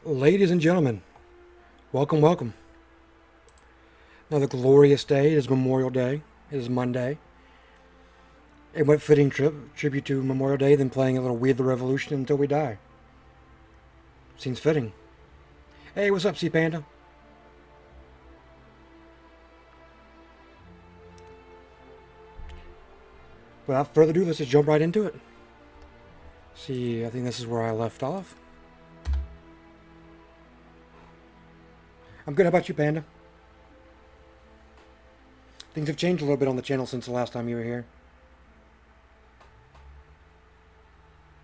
Ladies and gentlemen, welcome, welcome. Another glorious day. It is Memorial Day. It is Monday. And what fitting tribute to Memorial Day than playing a little We the Revolution until we die? Seems fitting. Hey, what's up, Sea Panda? Without further ado, let's just jump right into it. See, I think this is where I left off. I'm good. How about you, Panda? Things have changed a little bit on the channel since the last time you were here.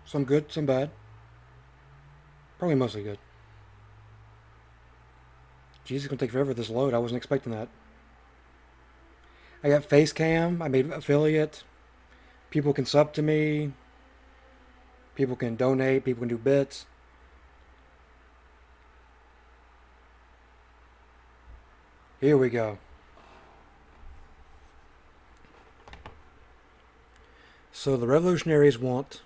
Some good, some bad. Probably mostly good. Jeez, it's gonna take forever this load. I wasn't expecting that. I got Facecam. I made affiliate. People can sub to me. People can donate. People can do bits. Here we go. So the revolutionaries want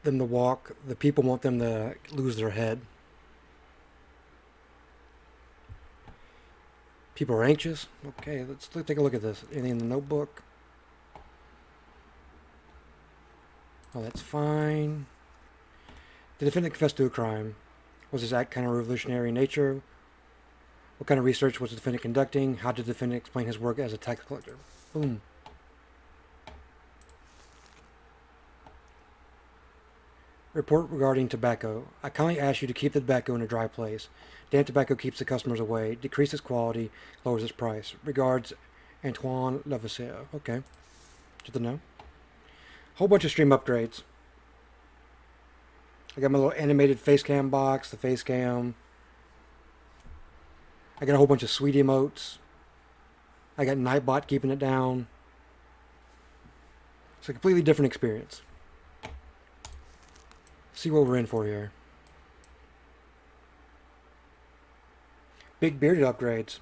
them to walk. The people want them to lose their head. People are anxious. Okay, let's take a look at this. Anything in the notebook? Oh, that's fine. The defendant confessed to a crime. Was his act kind of revolutionary in nature? What kind of research was the defendant conducting? How did the defendant explain his work as a tax collector? Boom. Report regarding tobacco. I kindly ask you to keep the tobacco in a dry place. Damp tobacco keeps the customers away, decreases quality, lowers its price. Regards, Antoine Lavoisier. Okay. Good to know. Whole bunch of stream upgrades. I got my little animated face cam box, the face cam. I got a whole bunch of sweet emotes. I got Nightbot keeping it down. It's a completely different experience. See what we're in for here. Big bearded upgrades.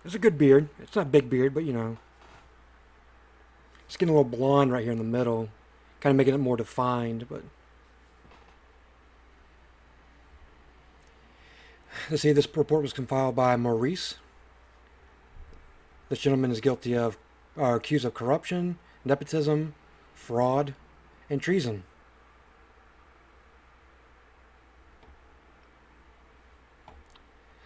It's a good beard. It's not big beard, but you know. It's getting a little blonde right here in the middle. Kind of making it more defined, but. Let's see, this report was compiled by Maurice. This gentleman is guilty of, accused of corruption, nepotism, fraud, and treason.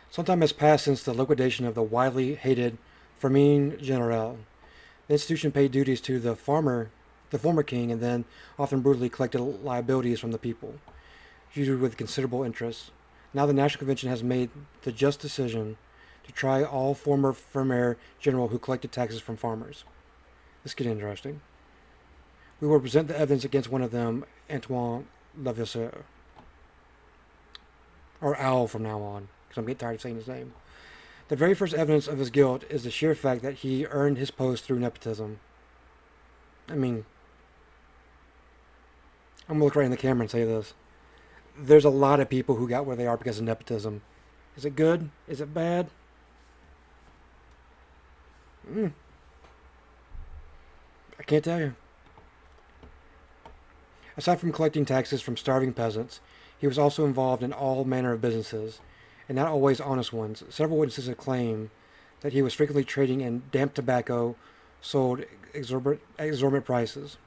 Some time has passed since the liquidation of the widely hated Famine Generale. The institution paid duties to the former king, and then often brutally collected liabilities from the people, usually with considerable interest. Now the National Convention has made the just decision to try all former Fermier general who collected taxes from farmers. This gets interesting. We will present the evidence against one of them, Antoine Lavoisier. Or Owl from now on, because I'm getting tired of saying his name. The very first evidence of his guilt is the sheer fact that he earned his post through nepotism. I mean, I'm going to look right in the camera and say this. There's a lot of people who got where they are because of nepotism. Is it good? Is it bad? I can't tell you. Aside from collecting taxes from starving peasants, he was also involved in all manner of businesses, and not always honest ones. Several witnesses have claimed that he was frequently trading in damp tobacco sold exorbitant prices.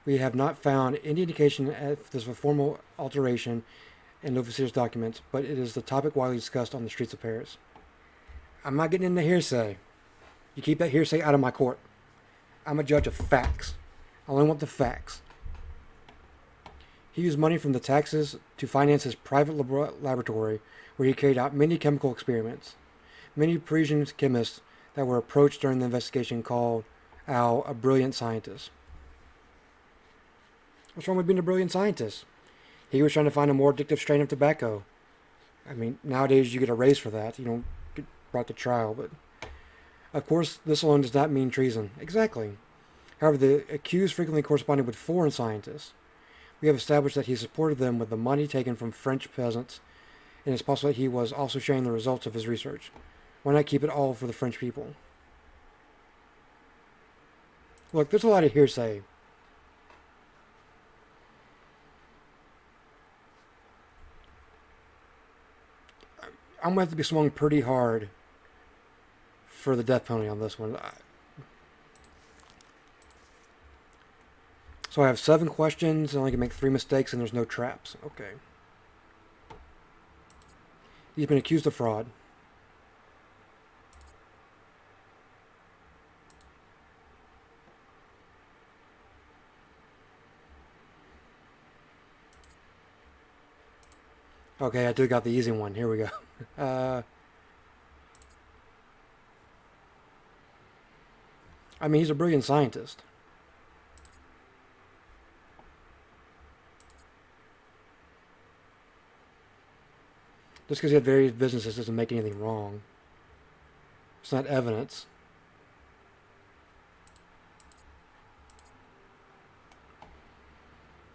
We have not found any indication of this a formal alteration in Lavosier's documents, but it is the topic widely discussed on the streets of Paris. I'm not getting into hearsay. You keep that hearsay out of my court. I'm a judge of facts. I only want the facts. He used money from the taxes to finance his private laboratory, where he carried out many chemical experiments. Many Parisian chemists that were approached during the investigation called Al a brilliant scientist. What's wrong with being a brilliant scientist? He was trying to find a more addictive strain of tobacco. I mean, nowadays you get a raise for that. You don't get brought to trial, but of course, this alone does not mean treason. Exactly. However, the accused frequently corresponded with foreign scientists. We have established that he supported them with the money taken from French peasants, and it's possible that he was also sharing the results of his research. Why not keep it all for the French people? Look, there's a lot of hearsay. I'm going to have to be swung pretty hard for the death penalty on this one. So I have 7 questions, I only can make 3 mistakes, and there's no traps. Okay. He's been accused of fraud. Okay, I do got the easy one. Here we go. I mean, he's a brilliant scientist. Just because he had various businesses doesn't make anything wrong. It's not evidence.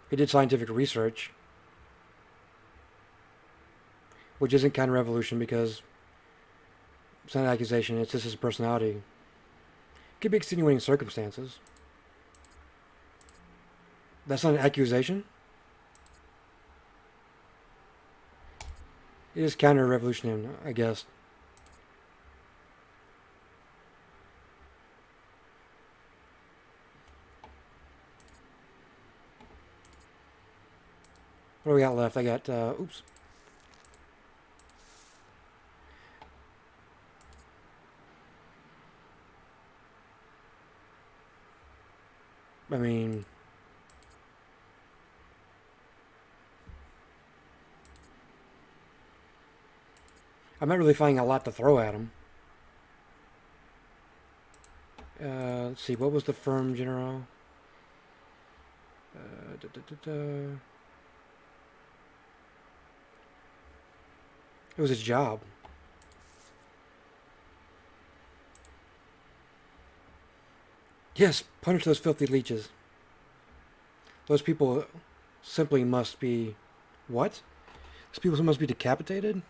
He did scientific research, which isn't counter-revolution because it's not an accusation, it's just his personality. It could be extenuating circumstances. That's not an accusation? It is counter-revolutionary, I guess. What do we got left? I got, oops. I mean, I'm not really finding a lot to throw at him. Let's see, what was the firm general? It was his job. Yes, punish those filthy leeches. Those people simply must be... What? Those people must be decapitated?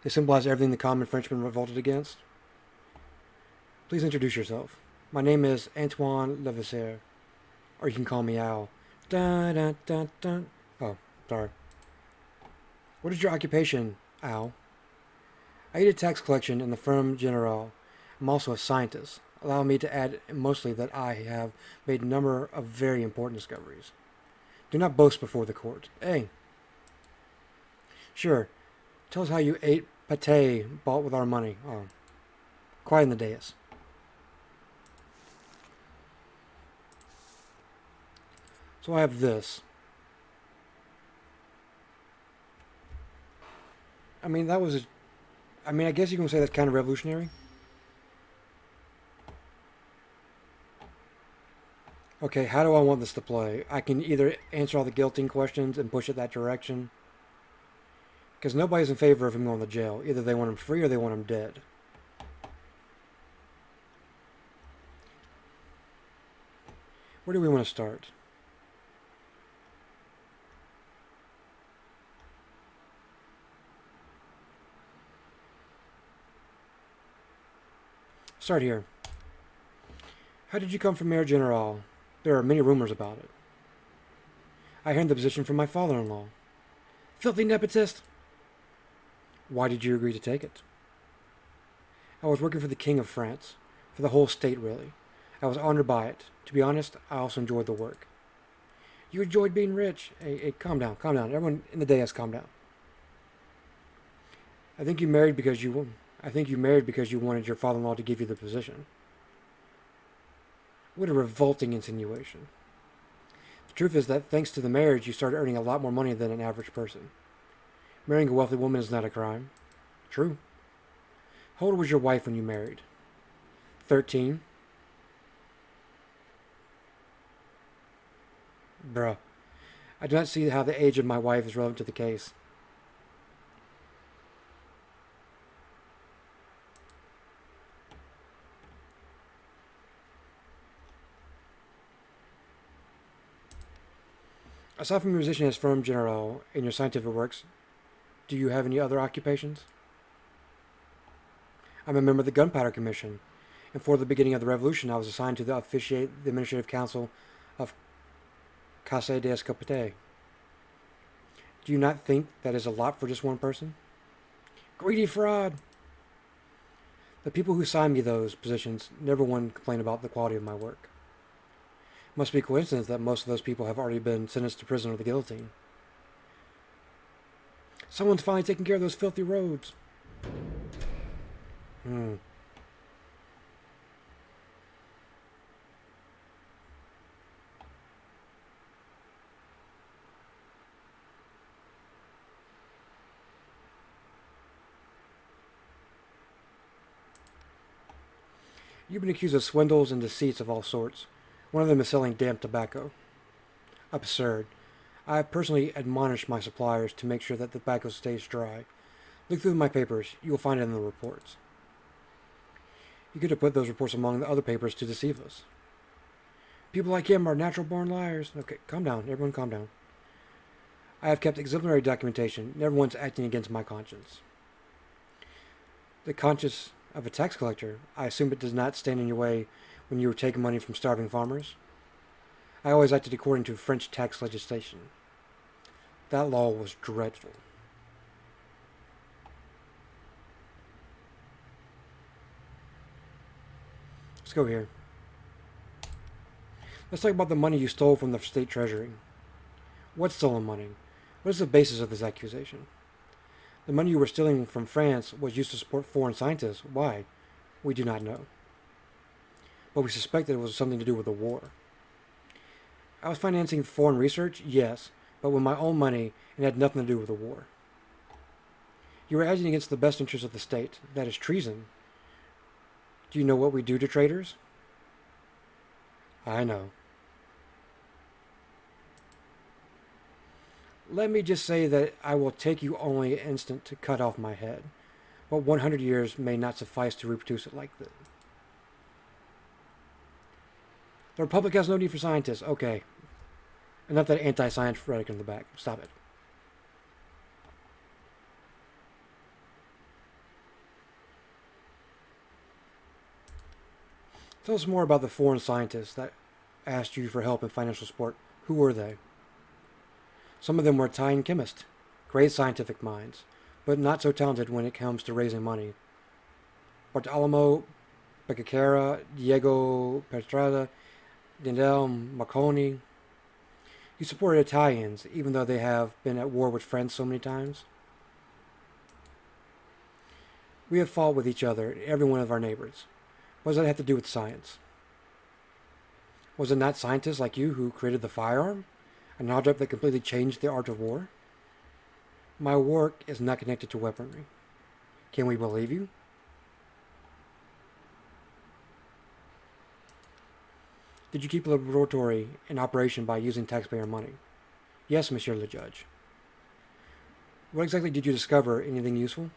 They symbolize everything the common Frenchman revolted against. Please introduce yourself. My name is Antoine Levasseur. Or you can call me Al. Dun, dun, dun, dun. Oh, sorry. What is your occupation, Al? I aid tax collection in the Firm General. I'm also a scientist. Allow me to add mostly that I have made a number of very important discoveries. Do not boast before the court. Hey. Sure. Tell us how you ate pâté bought with our money. Oh. Quiet in the dais. So I have this. I mean, that was... I guess you can say that's kind of revolutionary. Okay, how do I want this to play? I can either answer all the guilting questions and push it that direction. Because nobody's in favor of him going to jail. Either they want him free or they want him dead. Where do we want to start? Start here. How did you come from Mayor General? There are many rumors about it. I earned the position from my father-in-law. Filthy nepotist! Why did you agree to take it? I was working for the King of France. For the whole state, really. I was honored by it. To be honest, I also enjoyed the work. You enjoyed being rich. Hey, calm down, calm down. Everyone in the dais, calm down. I think you married because you wanted your father-in-law to give you the position. What a revolting insinuation. The truth is that thanks to the marriage, you started earning a lot more money than an average person. Marrying a wealthy woman is not a crime. True. How old was your wife when you married? 13. Bruh. I do not see how the age of my wife is relevant to the case. Aside from your position as Firm General in your scientific works, do you have any other occupations? I'm a member of the Gunpowder Commission, and for the beginning of the revolution I was assigned to officiate the Administrative Council of Caisse d'Escopete. Do you not think that is a lot for just one person? Greedy fraud! The people who signed me those positions never one complained about the quality of my work. It must be a coincidence that most of those people have already been sentenced to prison or the guillotine. Someone's finally taking care of those filthy roads. Hmm. You've been accused of swindles and deceits of all sorts. One of them is selling damp tobacco. Absurd. I have personally admonished my suppliers to make sure that the tobacco stays dry. Look through my papers. You will find it in the reports. You could have put those reports among the other papers to deceive us. People like him are natural-born liars. Okay, calm down. Everyone calm down. I have kept exemplary documentation. Never once acting against my conscience. The conscience of a tax collector, I assume it does not stand in your way when you were taking money from starving farmers? I always acted according to French tax legislation. That law was dreadful. Let's go here. Let's talk about the money you stole from the state treasury. What stolen money? What is the basis of this accusation? The money you were stealing from France was used to support foreign scientists. Why? We do not know. But we suspect that it was something to do with the war. I was financing foreign research, yes, but with my own money and had nothing to do with the war. You were acting against the best interests of the state. That is treason. Do you know what we do to traitors? I know. Let me just say that I will take you only an instant to cut off my head, but 100 years may not suffice to reproduce it like this. The Republic has no need for scientists. Okay. Enough that anti-science rhetoric in the back. Stop it. Tell us more about the foreign scientists that asked you for help and financial support. Who were they? Some of them were Italian chemists, great scientific minds, but not so talented when it comes to raising money. Bartolomeo Beccacara, Diego Petrada, Daniel Marconi. You supported Italians, even though they have been at war with France so many times. We have fought with each other, every one of our neighbors. What does that have to do with science? Was it not scientists like you who created the firearm? An object that completely changed the art of war? My work is not connected to weaponry. Can we believe you? Did you keep a laboratory in operation by using taxpayer money? Yes, Monsieur le Judge. What exactly did you discover? Anything useful?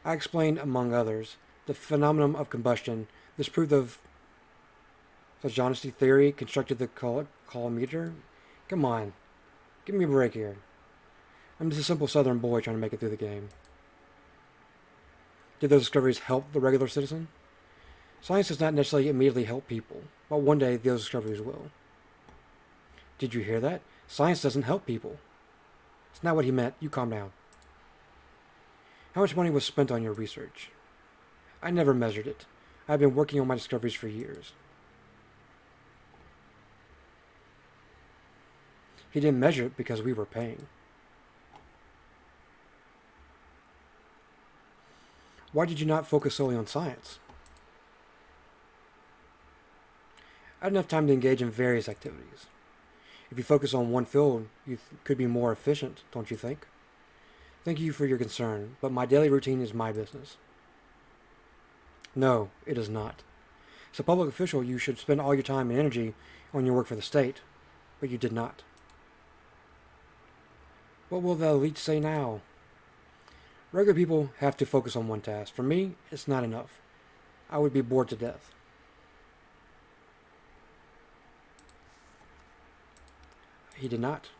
I explained, among others, the phenomenon of combustion, disproved of phlogiston theory, constructed the colorimeter. Come on, give me a break here. I'm just a simple southern boy trying to make it through the game. Did those discoveries help the regular citizen? Science does not necessarily immediately help people, but one day those discoveries will. Did you hear that? Science doesn't help people. It's not what he meant. You calm down. How much money was spent on your research? I never measured it. I've been working on my discoveries for years. He didn't measure it because we were paying. Why did you not focus solely on science? I had enough time to engage in various activities. If you focus on one field, you could be more efficient, don't you think? Thank you for your concern, but my daily routine is my business. No, it is not. As a public official, you should spend all your time and energy on your work for the state, but you did not. What will the elite say now? Regular people have to focus on one task. For me, it's not enough. I would be bored to death. He did not.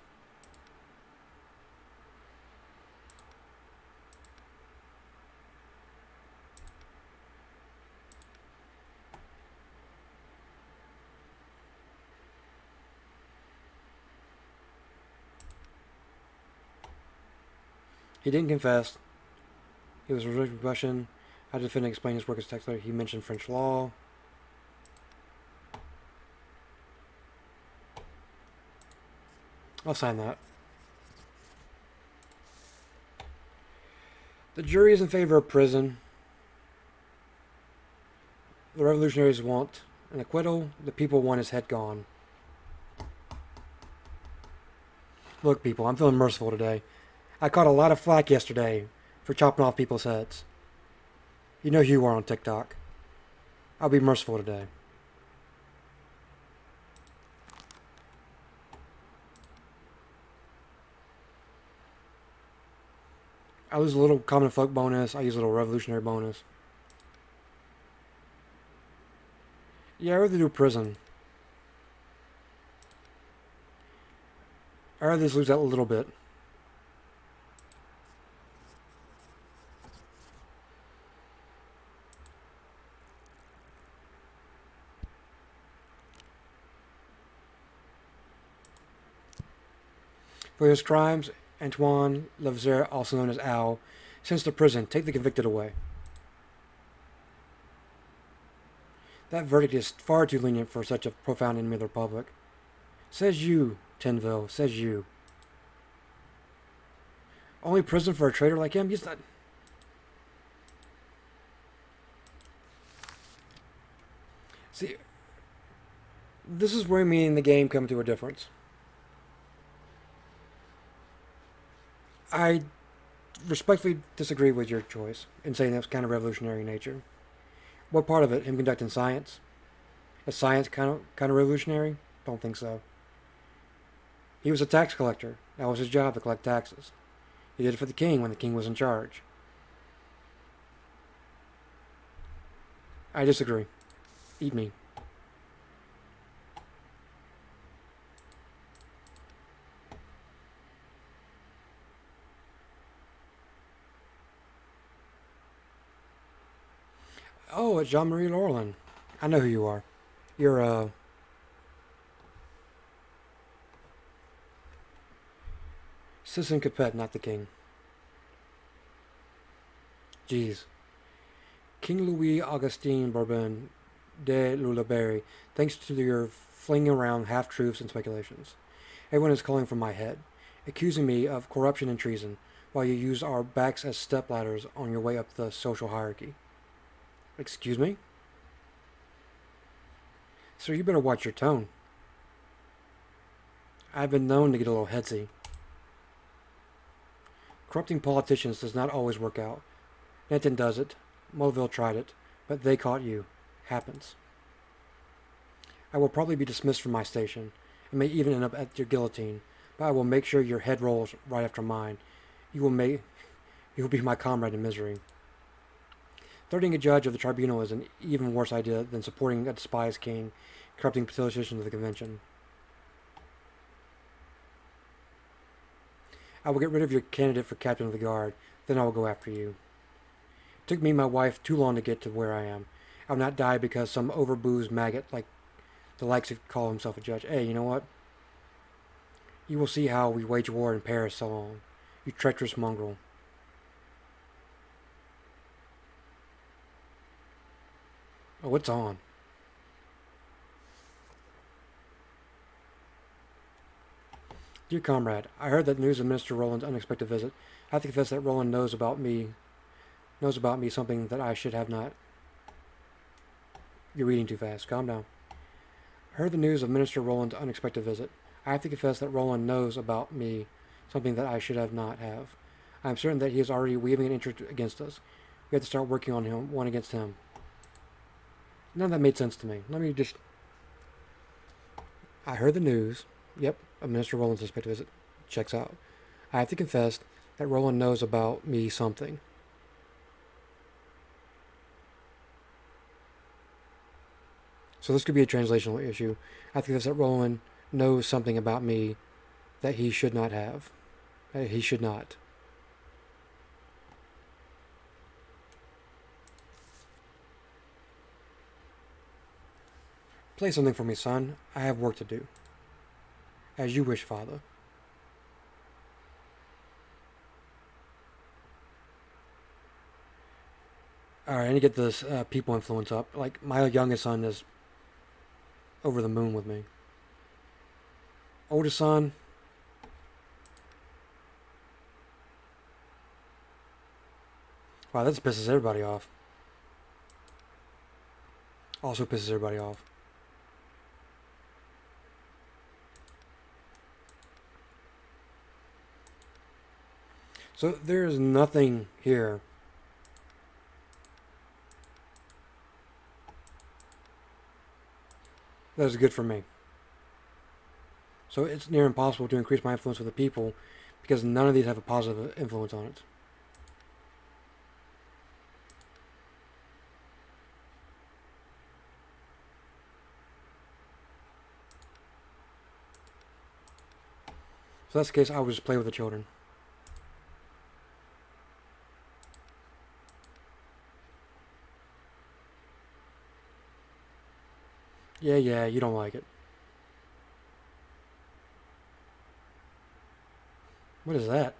He didn't confess. He was originally Russian. How to defend and explain his work as text letter. He mentioned French law. I'll sign that. The jury is in favor of prison. The revolutionaries want an acquittal. The people want his head gone. Look, people, I'm feeling merciful today. I caught a lot of flack yesterday for chopping off people's heads. You know who you are on TikTok. I'll be merciful today. I lose a little common folk bonus. I use a little revolutionary bonus. Yeah, I'd rather do prison. I'd rather just lose that little bit. For his crimes, Antoine Levzere, also known as Al, sends to prison. Take the convicted away. That verdict is far too lenient for such a profound enemy of the Republic. Says you, Tinville. Says you. Only prison for a traitor like him? He's not... See, this is where me and the game come to a difference. I respectfully disagree with your choice in saying that was kind of revolutionary in nature. What part of it? Him conducting science? Is science kind of revolutionary? Don't think so. He was a tax collector. That was his job, to collect taxes. He did it for the king when the king was in charge. I disagree. Eat me. Oh, it's Jean-Marie Laurelin. I know who you are. You're, Citizen Capet, not the king. Jeez. King Louis Augustin Bourbon de Lulaberry, thanks to your flinging around half-truths and speculations. Everyone is calling for my head, accusing me of corruption and treason, while you use our backs as stepladders on your way up the social hierarchy. Excuse me? Sir, you better watch your tone. I've been known to get a little headsy. Corrupting politicians does not always work out. Nenton does it. Mulville tried it. But they caught you. Happens. I will probably be dismissed from my station, and may even end up at your guillotine, but I will make sure your head rolls right after mine. You will be my comrade in misery. Threatening a judge of the tribunal is an even worse idea than supporting a despised king, corrupting politicians of the convention. I will get rid of your candidate for captain of the guard, then I will go after you. It took me and my wife too long to get to where I am. I will not die because some overboozed maggot like the likes of call himself a judge. Hey, you know what? You will see how we wage war in Paris so long. You treacherous mongrel. Oh, it's on. Dear comrade, I heard that news of Minister Roland's unexpected visit. I have to confess that Roland knows about me something that I should have not. You're reading too fast. Calm down. I heard the news of Minister Roland's unexpected visit. I have to confess that Roland knows about me something that I should have not have. I am certain that he is already weaving an interest against us. We have to start working on him, one against him. None of that made sense to me. Let me just... I heard the news. Yep, a Minister Roland's suspected visit. Checks out. I have to confess that Roland knows about me something. So this could be a translational issue. I have to confess that Roland knows something about me that he should not have. He should not. Play something for me, son. I have work to do. As you wish, father. Alright, I need to get this people influence up. Like, my youngest son is over the moon with me. Oldest son, wow, this pisses everybody off. Also pisses everybody off. So there's nothing here. That is good for me. So it's near impossible to increase my influence with the people because none of these have a positive influence on it. So that's the case, I would just play with the children. Yeah, you don't like it. What is that?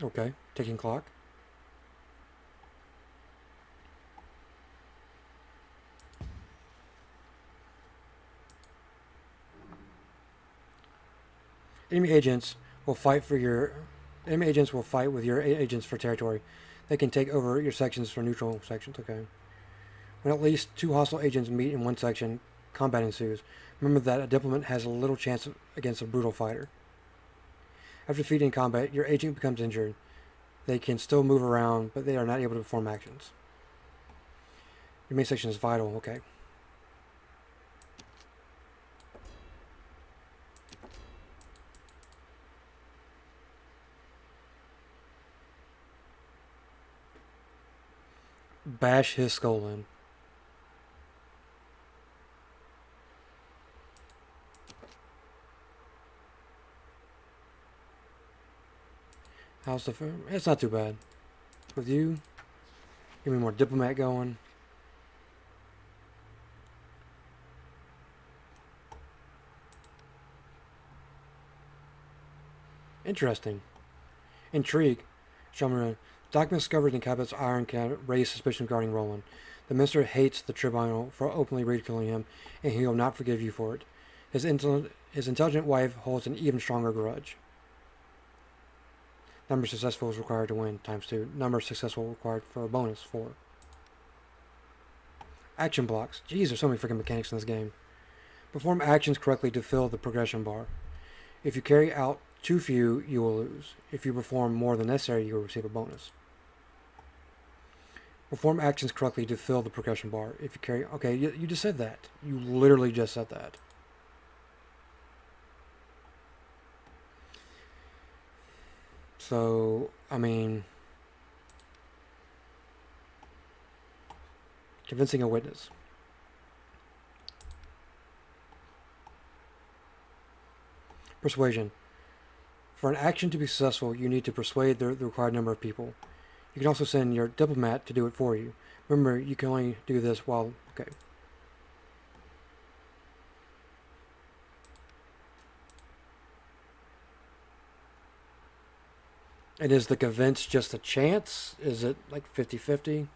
Okay, ticking clock. Enemy agents will fight for your enemy agents will fight with your agents for territory. They can take over your sections for neutral sections. Okay. When at least two hostile agents meet in one section, combat ensues. Remember that a diplomat has a little chance against a brutal fighter. After defeating combat, your agent becomes injured. They can still move around, but they are not able to perform actions. Your main section is vital. Okay. Bash his skull in. How's the firm? It's not too bad. With you, give me more diplomat going. Interesting. Intrigue. Shamaran. Documents discovered in Cabot's iron cabinet raise suspicion regarding Roland. The minister hates the tribunal for openly ridiculing him, and he will not forgive you for it. His intelligent wife holds an even stronger grudge. Number of successful is required to win, times 2. Number of successful required for a bonus, 4. Action blocks. Jeez, there's so many freaking mechanics in this game. Perform actions correctly to fill the progression bar. If you carry out too few, you will lose. If you perform more than necessary, you will receive a bonus. Perform actions correctly to fill the progression bar. If you carry... Okay, you just said that. You literally just said that. So, I mean... Convincing a witness. Persuasion. For an action to be successful, you need to persuade the required number of people. You can also send your diplomat to do it for you. Remember, you can only do this while... Okay. And is the convince just a chance? Is it like 50-50?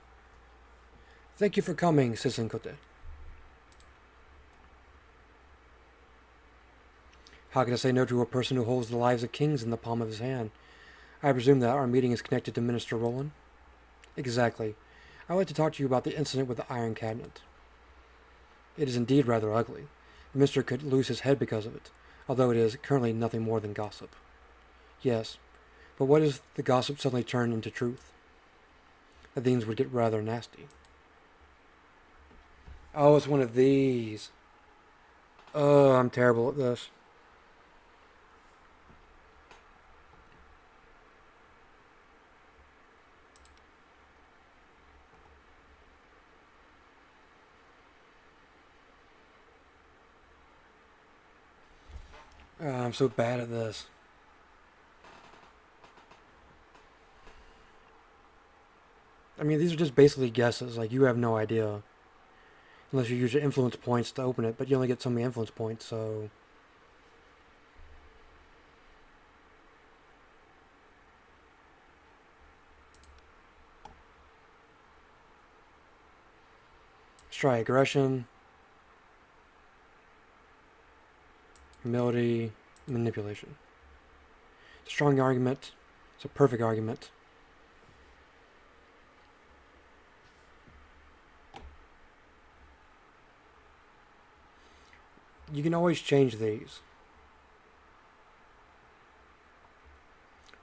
Thank you for coming, Citizen Cote. How can I say no to a person who holds the lives of kings in the palm of his hand? I presume that our meeting is connected to Minister Roland? Exactly. I would like to talk to you about the incident with the iron cabinet. It is indeed rather ugly. The minister could lose his head because of it, although it is currently nothing more than gossip. Yes, but what if the gossip suddenly turned into truth? That things would get rather nasty. Oh, it's one of these. Oh, I'm terrible at this. I'm so bad at this. I mean, these are just basically guesses. Like, you have no idea. Unless you use your influence points to open it, but you only get so many influence points, so... Let's try aggression, humility, manipulation. It's a strong argument. It's a perfect argument. You can always change these.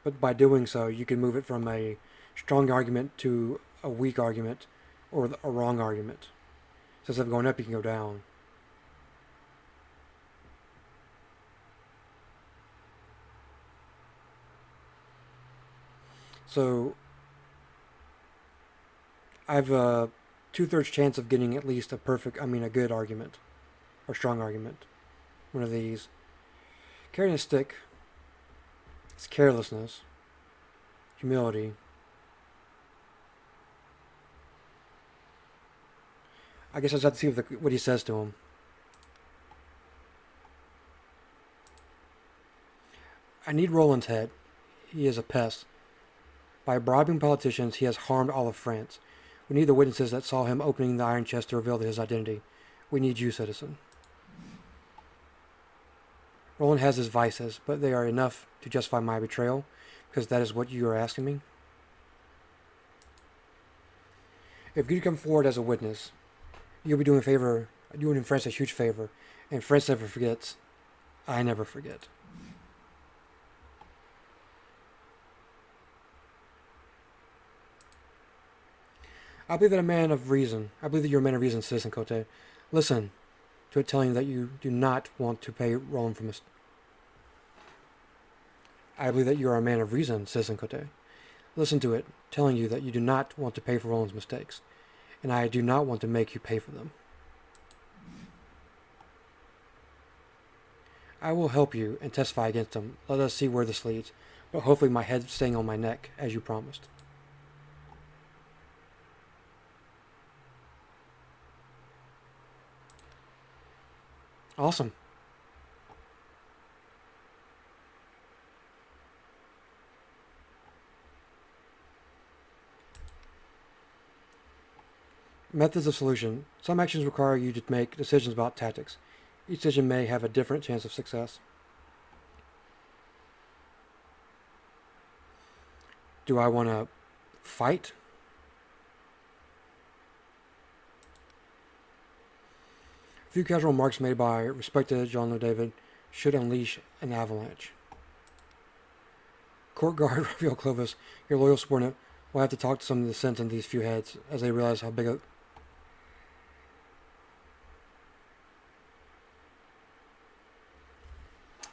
But by doing so, you can move it from a strong argument to a weak argument or a wrong argument. So instead of going up, you can go down. So I have a 2/3 chance of getting at least a good argument or strong argument. One of these. Carrying a stick is carelessness, humility. I guess I just have to see what he says to him. I need Roland's head. He is a pest. By bribing politicians, he has harmed all of France. We need the witnesses that saw him opening the iron chest to reveal his identity. We need you, citizen. Roland has his vices, but they are enough to justify my betrayal, because that is what you are asking me. If you come forward as a witness, you'll be doing France a huge favor, and France never forgets. I never forget. I believe that you're a man of reason, Citizen Cote. Listen to it telling you that you do not want to pay Roland for mistakes. I believe that you are a man of reason, Citizen Cote. Listen to it telling you that you do not want to pay for Roland's mistakes, and I do not want to make you pay for them. I will help you and testify against him. Let us see where this leads, but hopefully my head's staying on my neck, as you promised. Awesome. Methods of solution. Some actions require you to make decisions about tactics. Each decision may have a different chance of success. Do I want to fight? A few casual remarks made by respected Jean-Louis David should unleash an avalanche. Court guard Raphael Clovis, your loyal subordinate, will have to talk to some of the sense in these few heads as they realize how big a...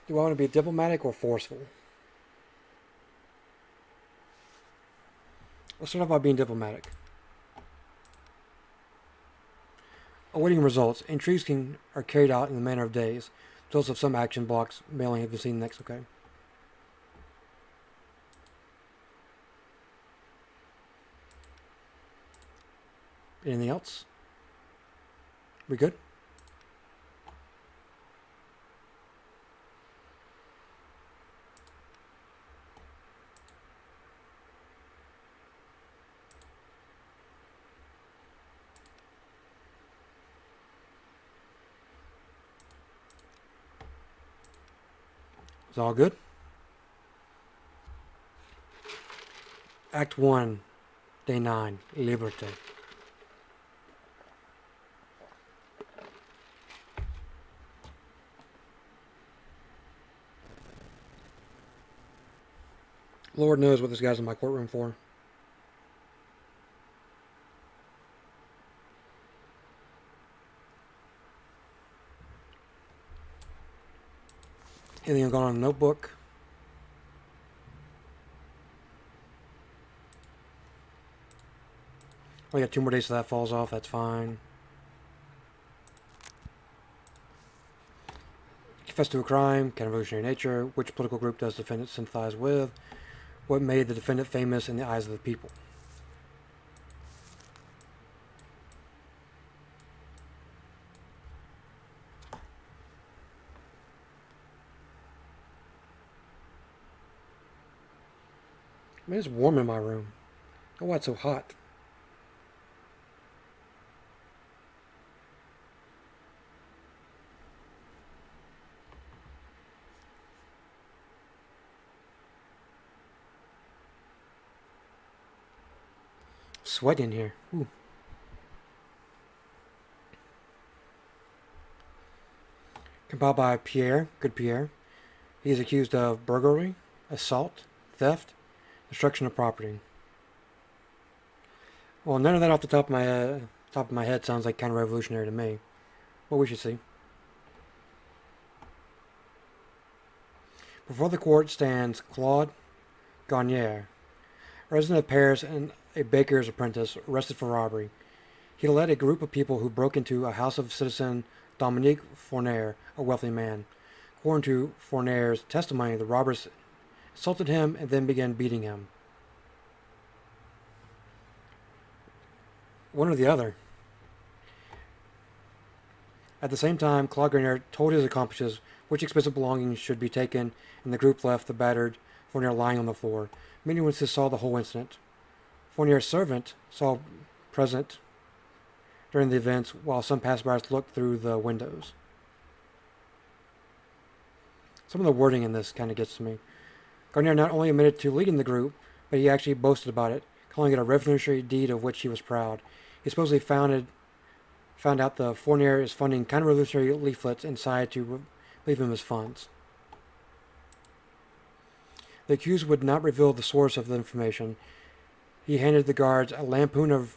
Do I want to be diplomatic or forceful? Let's start off by being diplomatic. Awaiting results. Intrigues are carried out in the manner of days. Results of some action blocks may only have been seen next, okay? Anything else? We good? It's all good. Act 1, Day 9, Liberté. Lord knows what this guy's in my courtroom for. Anything going on in the notebook? We got 2 more days till that falls off. That's fine. Confess to a crime. Kind of revolutionary nature. Which political group does the defendant sympathize with? What made the defendant famous in the eyes of the people? Man, it's warm in my room. Oh, why it's so hot? Sweaty in here. Ooh. Compiled by Pierre. Good Pierre. He is accused of burglary, assault, theft, destruction of property. Well, none of that off the top of my head sounds like counter-revolutionary to me. But we should see. Before the court stands Claude Garnier, a resident of Paris and a baker's apprentice, arrested for robbery. He led a group of people who broke into a house of citizen Dominique Fournier, a wealthy man. According to Fournier's testimony, the robbers assaulted him and then began beating him. One or the other. At the same time, Claude Garnier told his accomplices which expensive belongings should be taken, and the group left the battered Fournier lying on the floor. Many witnesses saw the whole incident. Fournier's servant saw present during the events, while some passersby looked through the windows. Some of the wording in this kind of gets to me. Garnier not only admitted to leading the group, but he actually boasted about it, calling it a revolutionary deed of which he was proud. He supposedly found out the Fournier is funding counter-revolutionary leaflets and decided to leave him his funds. The accused would not reveal the source of the information. He handed the guards a lampoon of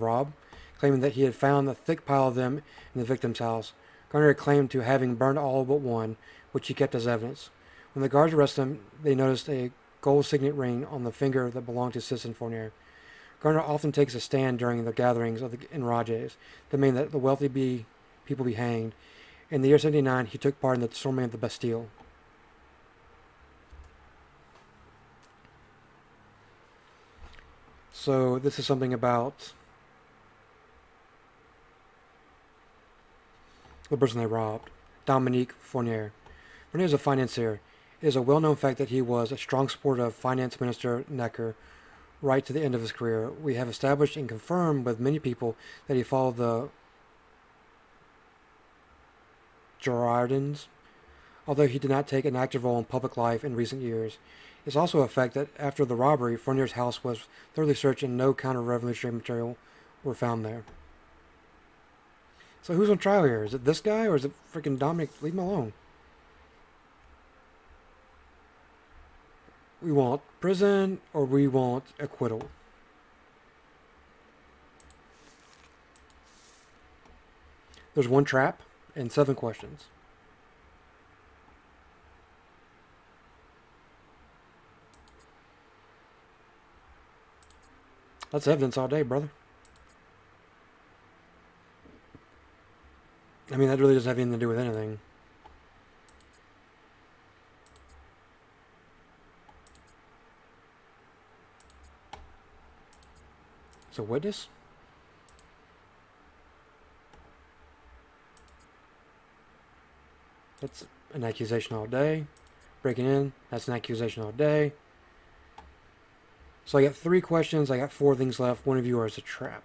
Rob, claiming that he had found a thick pile of them in the victim's house. Garnier claimed to having burned all but one, which he kept as evidence. When the guards arrested him, they noticed a gold signet ring on the finger that belonged to Citizen Fournier. Garnier often takes a stand during the gatherings of the enragés, demanding that the wealthy people be hanged. In the year 79, he took part in the storming of the Bastille. So this is something about the person they robbed, Dominique Fournier. Fournier is a financier. It is a well-known fact that he was a strong supporter of Finance Minister Necker right to the end of his career. We have established and confirmed with many people that he followed the Girardins, although he did not take an active role in public life in recent years. It's also a fact that after the robbery, Fournier's house was thoroughly searched and no counter-revolutionary material were found there. So who's on trial here? Is it this guy or is it freaking Dominic? Leave him alone. We want prison or we want acquittal. There's one trap and 7 questions. That's evidence all day, brother. I mean, that really doesn't have anything to do with anything. It's a witness? That's an accusation all day. Breaking in, that's an accusation all day. So I got 3 questions, I got 4 things left. One of you is a trap.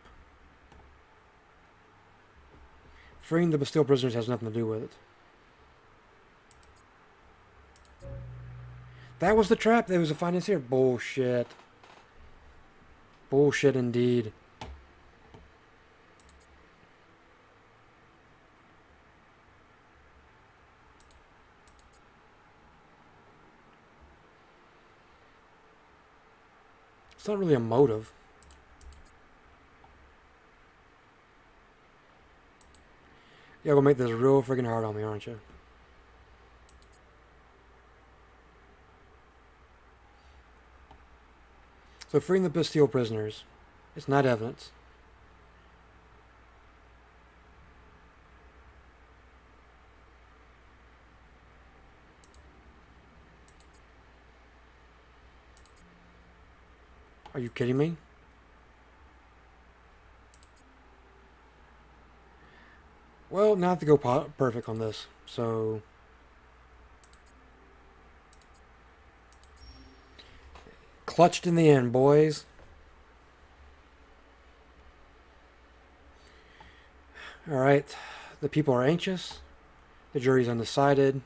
Freeing the Bastille prisoners has nothing to do with it. That was the trap. There was a financier. Bullshit. Bullshit indeed. It's not really a motive. Y'all gonna make this real freaking hard on me, aren't you? So freeing the Bastille prisoners. It's not evidence. Are you kidding me? Well, now I have to go perfect on this. So clutched in the end, boys. Alright, the people are anxious. The jury's undecided.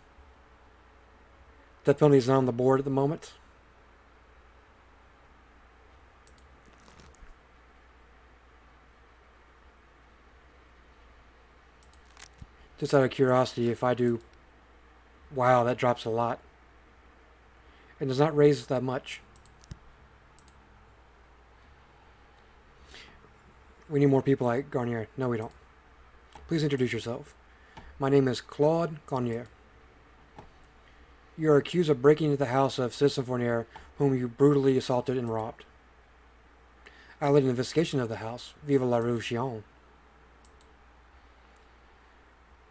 Death penalty is not on the board at the moment. Just out of curiosity, if I do... Wow, that drops a lot. And does not raise that much. We need more people like Garnier. No, we don't. Please introduce yourself. My name is Claude Garnier. You are accused of breaking into the house of Citizen Fournier, whom you brutally assaulted and robbed. I led an investigation of the house. Vive la Revolution.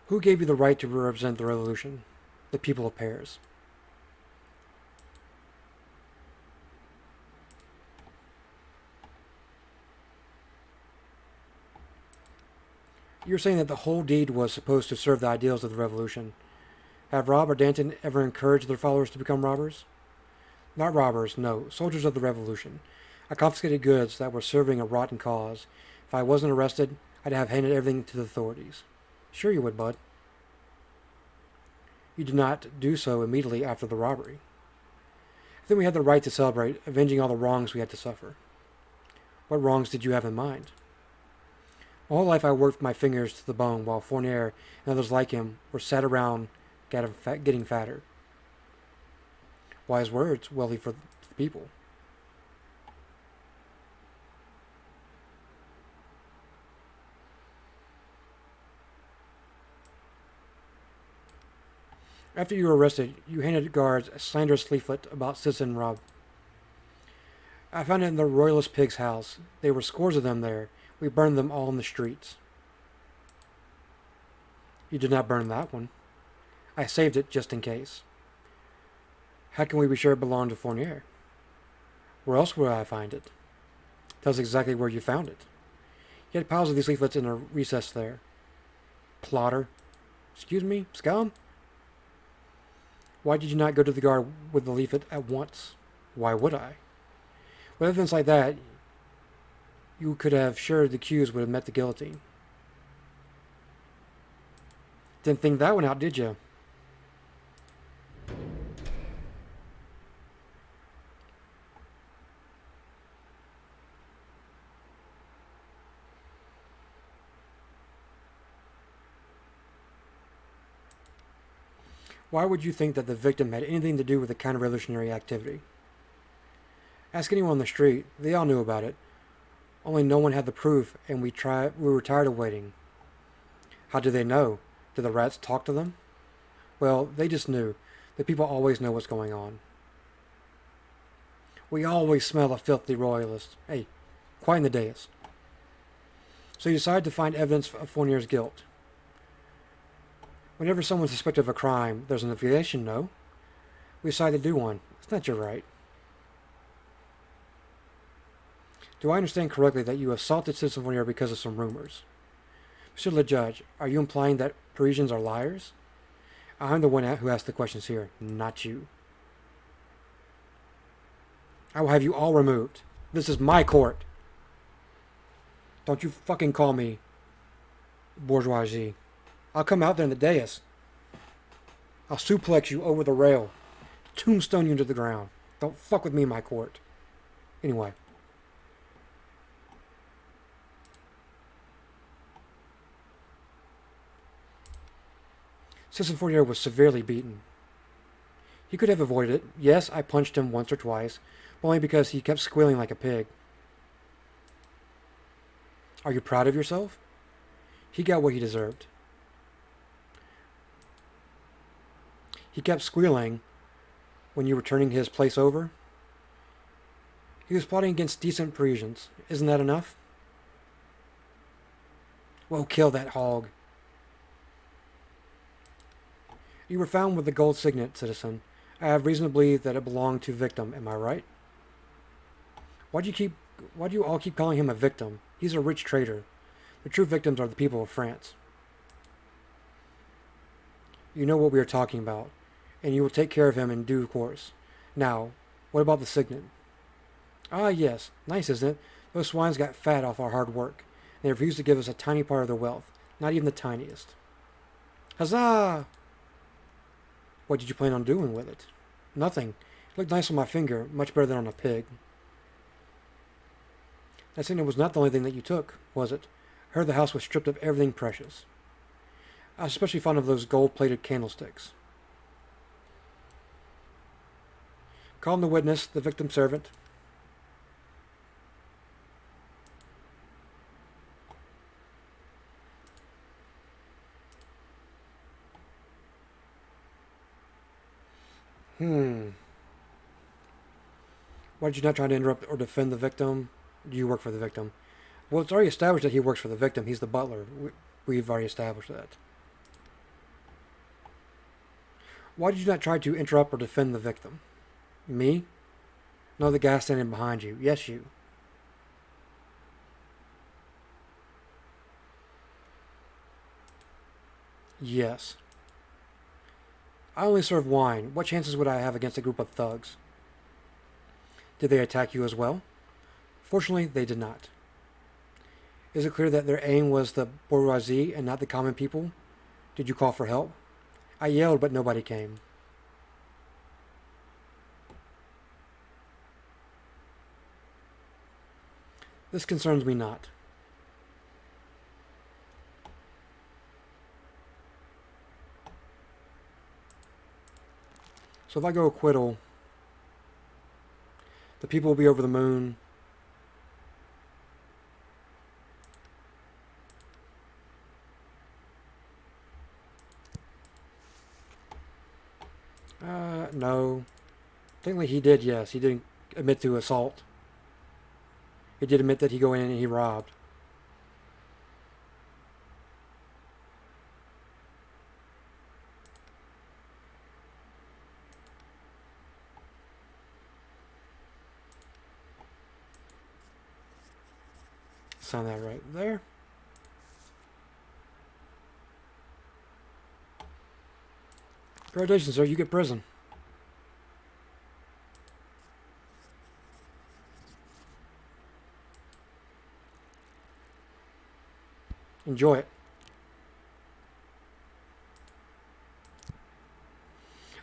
Who gave you the right to represent the revolution? The people of Paris. You're saying that the whole deed was supposed to serve the ideals of the revolution. Have Rob or Danton ever encouraged their followers to become robbers? Not robbers, no, soldiers of the revolution. I confiscated goods that were serving a rotten cause. If I wasn't arrested, I'd have handed everything to the authorities. Sure you would, bud. You did not do so immediately after the robbery. Then we had the right to celebrate, avenging all the wrongs we had to suffer. What wrongs did you have in mind? My whole life I worked my fingers to the bone while Fournier and others like him were sat around getting fatter. Wise words, wealthy for the people. After you were arrested, you handed guards a slanderous leaflet about Citizen Rob. I found it in the Royalist pig's house. There were scores of them there. We burned them all in the streets. You did not burn that one. I saved it just in case. How can we be sure it belonged to Fournier? Where else would I find it? Tell us exactly where you found it. You had piles of these leaflets in a recess there. Plotter. Excuse me, scum? Why did you not go to the guard with the leaflet at once? Why would I? With evidence like that, you could have sure the accused would have met the guillotine. Didn't think that one out, did you? Why would you think that the victim had anything to do with the counter-revolutionary activity? Ask anyone on the street. They all knew about it. Only no one had the proof, and we were tired of waiting. How did they know? Did the rats talk to them? Well, they just knew. The people always know what's going on. We always smell a filthy royalist. Hey, quiet in the dais. So you decided to find evidence of Fournier's guilt. Whenever someone's suspected of a crime, there's an investigation, no? We decided to do one. It's not your right. Do I understand correctly that you assaulted Citizen Fournier because of some rumors? Monsieur le Judge, are you implying that Parisians are liars? I'm the one who asked the questions here, not you. I will have you all removed. This is my court. Don't you fucking call me bourgeoisie. I'll come out there in the dais. I'll suplex you over the rail. Tombstone you into the ground. Don't fuck with me in my court. Anyway. Citizen Fournier was severely beaten. He could have avoided it. Yes, I punched him once or twice, but only because he kept squealing like a pig. Are you proud of yourself? He got what he deserved. He kept squealing when you were turning his place over. He was plotting against decent Parisians. Isn't that enough? Well, kill that hog. You were found with the gold signet, citizen. I have reason to believe that it belonged to victim. Am I right? Why do you all keep calling him a victim? He's a rich traitor. The true victims are the people of France. You know what we are talking about, and you will take care of him in due course. Now, what about the signet? Ah, yes. Nice, isn't it? Those swines got fat off our hard work, and they refused to give us a tiny part of their wealth. Not even the tiniest. Huzzah! What did you plan on doing with it? Nothing. It looked nice on my finger, much better than on a pig. That signet was not the only thing that you took, was it? I heard the house was stripped of everything precious. I was especially fond of those gold-plated candlesticks. Calling the witness, the victim's servant. Why did you not try to interrupt or defend the victim? Do you work for the victim? Well, it's already established that he works for the victim. He's the butler. We've already established that. Why did you not try to interrupt or defend the victim? Me? No, the guy standing behind you. Yes, you. Yes. I only serve wine. What chances would I have against a group of thugs? Did they attack you as well? Fortunately, they did not. Is it clear that their aim was the bourgeoisie and not the common people? Did you call for help? I yelled, but nobody came. This concerns me not. So if I go acquittal, the people will be over the moon. No. Technically he did, yes. He didn't admit to assault. He did admit that he go in and he robbed. Sign that right there. Congratulations, sir. You get prison. Enjoy it.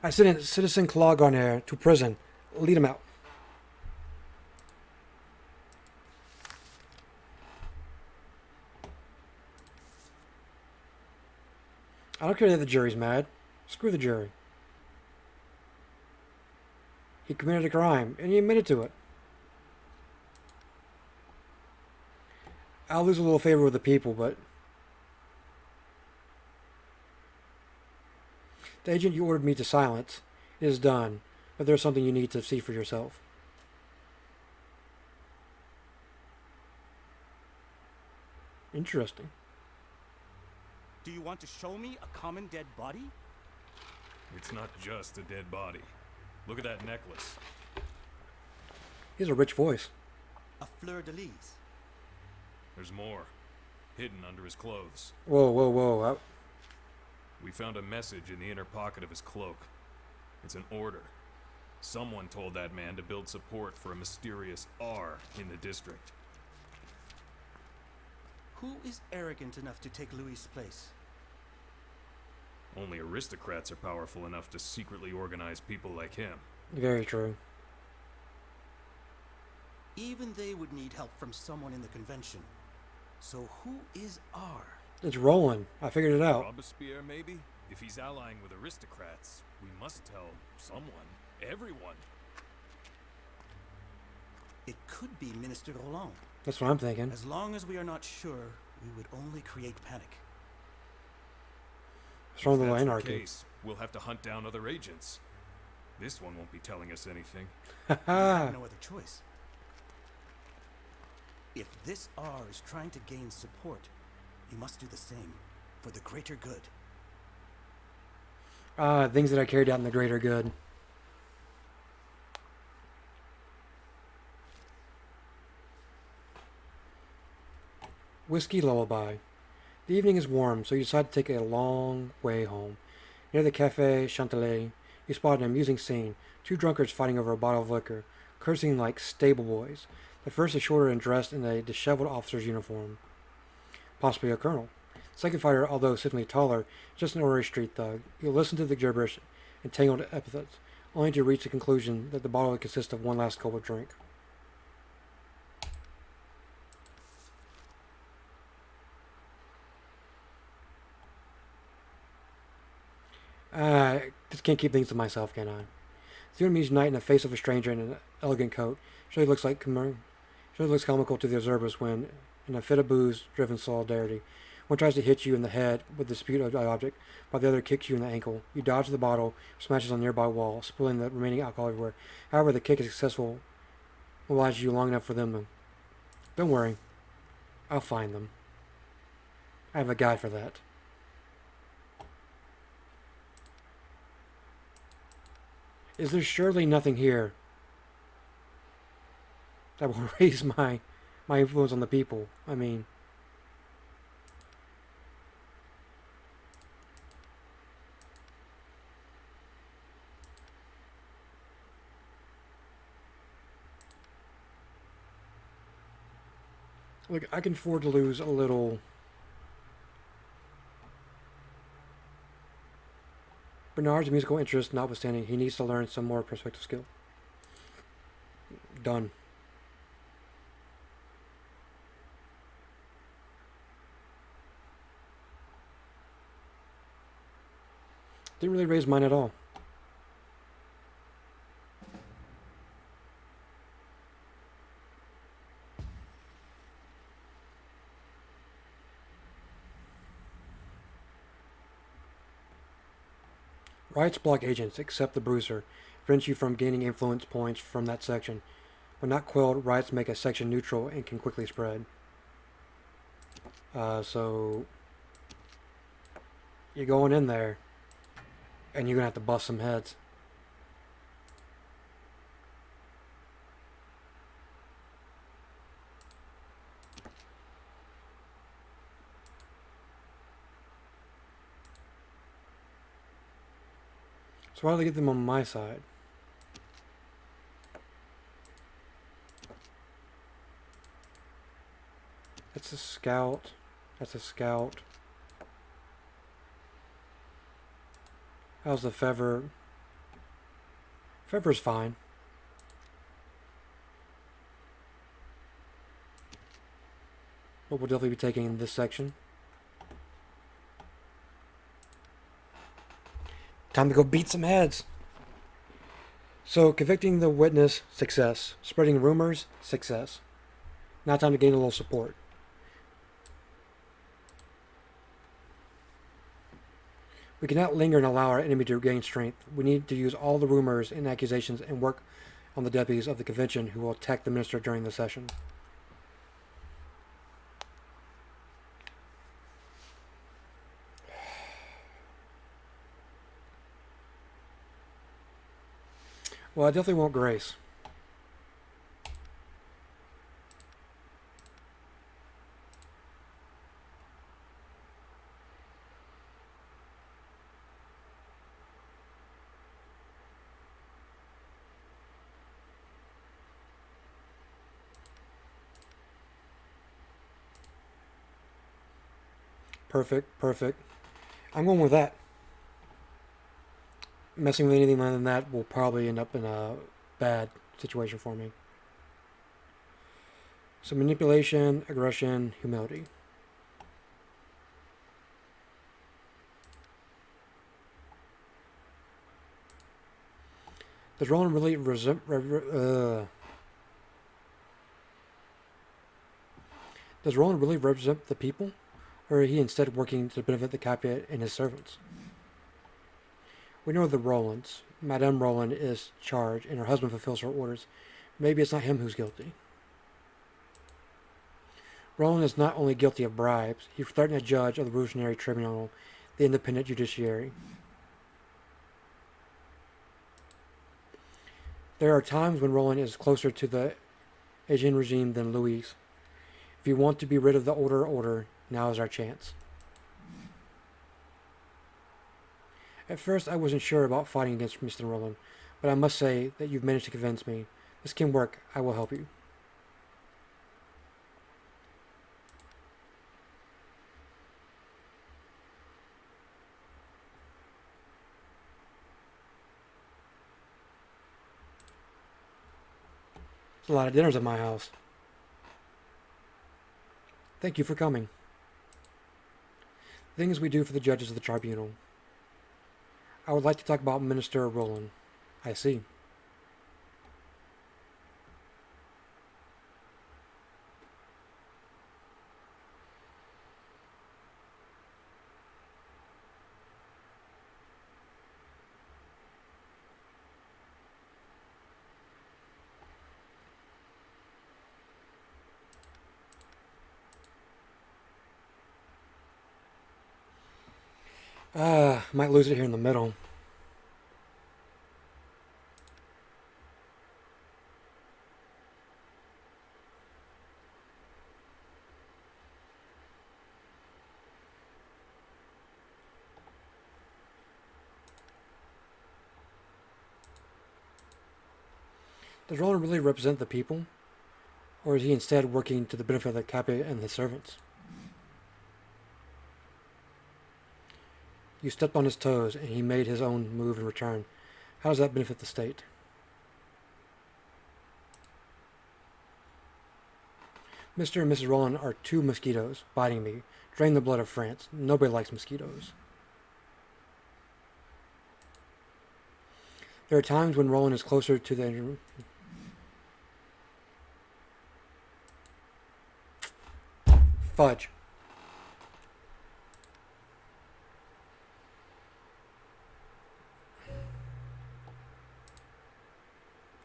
I sent Citizen Claude Garnier to prison. Lead him out. I don't care that the jury's mad. Screw the jury. He committed a crime, and he admitted to it. I'll lose a little favor with the people, but the agent you ordered me to silence is done, but there's something you need to see for yourself. Interesting. Do you want to show me a common dead body? It's not just a dead body. Look at that necklace. He has a rich voice. A fleur-de-lis. There's more, hidden under his clothes. Whoa, whoa, whoa. We found a message in the inner pocket of his cloak. It's an order. Someone told that man to build support for a mysterious R in the district. Who is arrogant enough to take Louis' place? Only aristocrats are powerful enough to secretly organize people like him. Very true. Even they would need help from someone in the convention. So who is R? It's Roland. I figured it out. Robespierre, maybe? If he's allying with aristocrats, we must tell someone. Everyone. It could be Minister Roland. That's what I'm thinking. As long as we are not sure, we would only create panic. What's wrong If with the that's the anarchy? case, we'll have to hunt down other agents. This one won't be telling us anything. We have no other choice. If this R is trying to gain support, you must do the same, for the greater good. Things that I carried out in the greater good. Whiskey Lullaby. The evening is warm, so you decide to take a long way home. Near the Café Chantelet, you spot an amusing scene. Two drunkards fighting over a bottle of liquor, cursing like stable boys. The first is shorter and dressed in a disheveled officer's uniform, possibly a colonel. The second fighter, although significantly taller, is just an ordinary street thug. You'll listen to the gibberish and tangled epithets, only to reach the conclusion that the bottle consists of one last gulp of drink. Just can't keep things to myself, can I? The enemy's knight in the face of a stranger in an elegant coat surely looks comical to the observers when, in a fit of booze-driven solidarity, one tries to hit you in the head with the disputed object, while the other kicks you in the ankle. You dodge the bottle, smashes on a nearby wall, spilling the remaining alcohol everywhere. However, the kick is successful, mobilizes you long enough for them to... Don't worry. I'll find them. I have a guide for that. Is there surely nothing here that will raise my influence on the people? I mean... Look, I can afford to lose a little... Bernard's musical interest notwithstanding, he needs to learn some more perspective skill. Done. Didn't really raise mine at all. Riot's block agents, except the Bruiser, prevent you from gaining influence points from that section. When not quelled, riots make a section neutral and can quickly spread. So... You're going in there, and you're going to have to bust some heads. So why do they get them on my side? That's a scout. That's a scout. How's the Fever? Fever's fine. But we'll definitely be taking in this section. Time to go beat some heads. So, convicting the witness, success. Spreading rumors, success. Now time to gain a little support. We cannot linger and allow our enemy to gain strength. We need to use all the rumors and accusations and work on the deputies of the convention who will attack the minister during the session. Well, I definitely want grace. Perfect, perfect. I'm going with that. Messing with anything other than that will probably end up in a bad situation for me. So manipulation, aggression, humility. Does Roland really Does Roland really represent the people? Or is he instead working to benefit the Capulet and his servants? We know the Rolands. Madame Roland is charged, and her husband fulfills her orders. Maybe it's not him who's guilty. Roland is not only guilty of bribes, he threatened a judge of the Revolutionary Tribunal, the independent judiciary. There are times when Roland is closer to the Asian regime than Louis. If you want to be rid of the older order, now is our chance. At first, I wasn't sure about fighting against Mr. Roland, but I must say that you've managed to convince me. This can work. I will help you. There's a lot of dinners at my house. Thank you for coming. Things we do for the judges of the tribunal. I would like to talk about Minister Roland. I see. Might lose it here in the middle. Does Roland really represent the people? Or is he instead working to the benefit of the Kappa and his servants? You stepped on his toes, and he made his own move in return. How does that benefit the state? Mr. and Mrs. Roland are two mosquitoes biting me. Drain the blood of France. Nobody likes mosquitoes. There are times when Roland is closer to the... Fudge.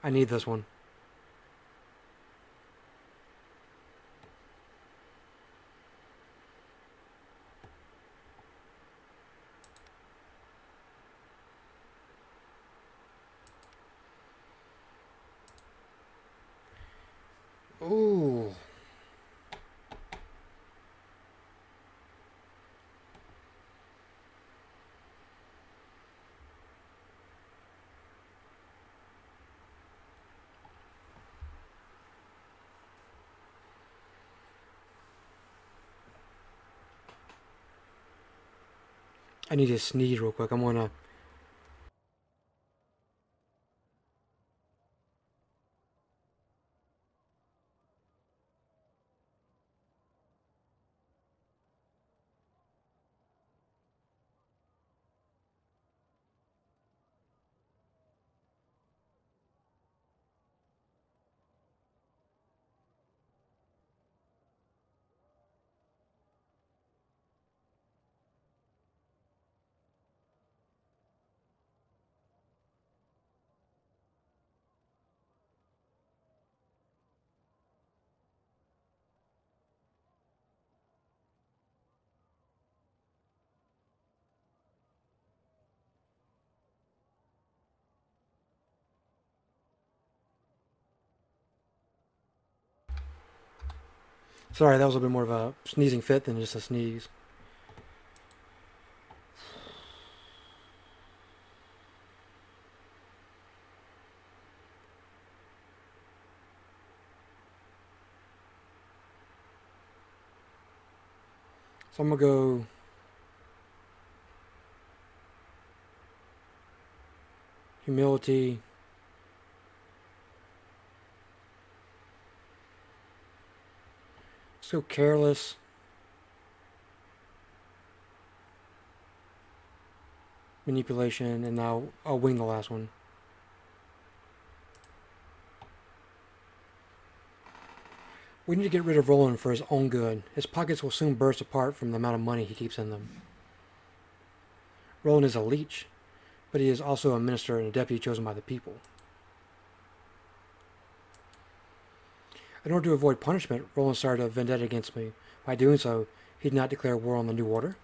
I need this one. Ooh. I need to sneeze real quick. I'm gonna... Sorry, that was a bit more of a sneezing fit than just a sneeze. So I'm gonna go... Humility. Let's go careless. Manipulation, and now I'll wing the last one. We need to get rid of Roland for his own good. His pockets will soon burst apart from the amount of money he keeps in them. Roland is a leech, but he is also a minister and a deputy chosen by the people. In order to avoid punishment, Roland started a vendetta against me. By doing so, he did not declare war on the New Order.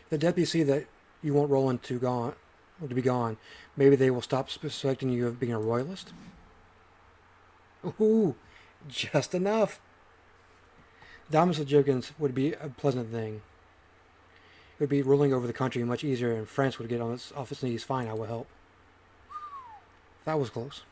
If the deputies see that you want Roland to be gone, maybe they will stop suspecting you of being a royalist. Ooh, just enough. Dominance of Jurgens would be a pleasant thing. It would be ruling over the country much easier, and France would get off its knees. Fine, I will help. That was close.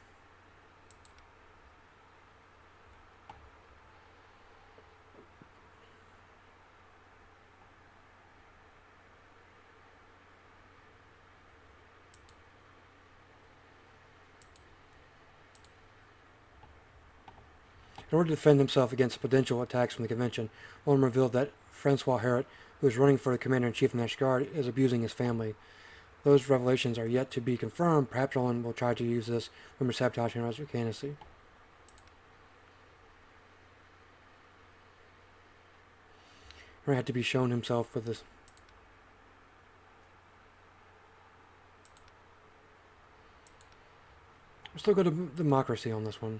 In order to defend himself against potential attacks from the convention, Roland revealed that Francois Harrot, who is running for the commander-in-chief of the National Guard, is abusing his family. Those revelations are yet to be confirmed. Perhaps Roland will try to use this rumor to sabotage Henry's candidacy. Henry had to be shown himself with this. We'll still go to democracy on this one.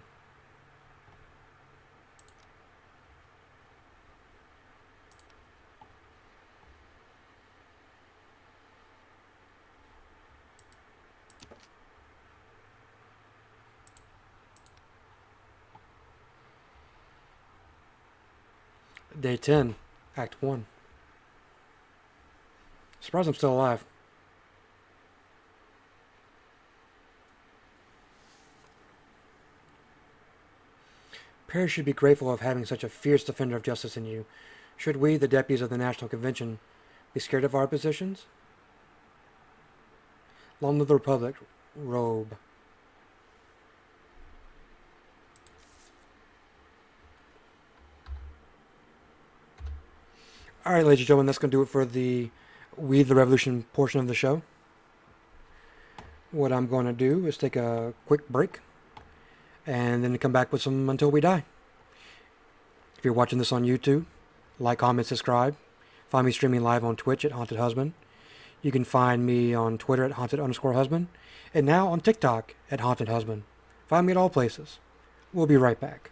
Day 10, Act 1. Surprised I'm still alive. Paris should be grateful of having such a fierce defender of justice in you. Should we, the deputies of the National Convention, be scared of our positions? Long live the Republic, Robe. Alright, ladies and gentlemen, that's going to do it for the We the Revolution portion of the show. What I'm going to do is take a quick break and then come back with some Until We Die. If you're watching this on YouTube, like, comment, subscribe. Find me streaming live on Twitch at Haunted Husband. You can find me on Twitter at Haunted_Husband. And now on TikTok at Haunted Husband. Find me at all places. We'll be right back.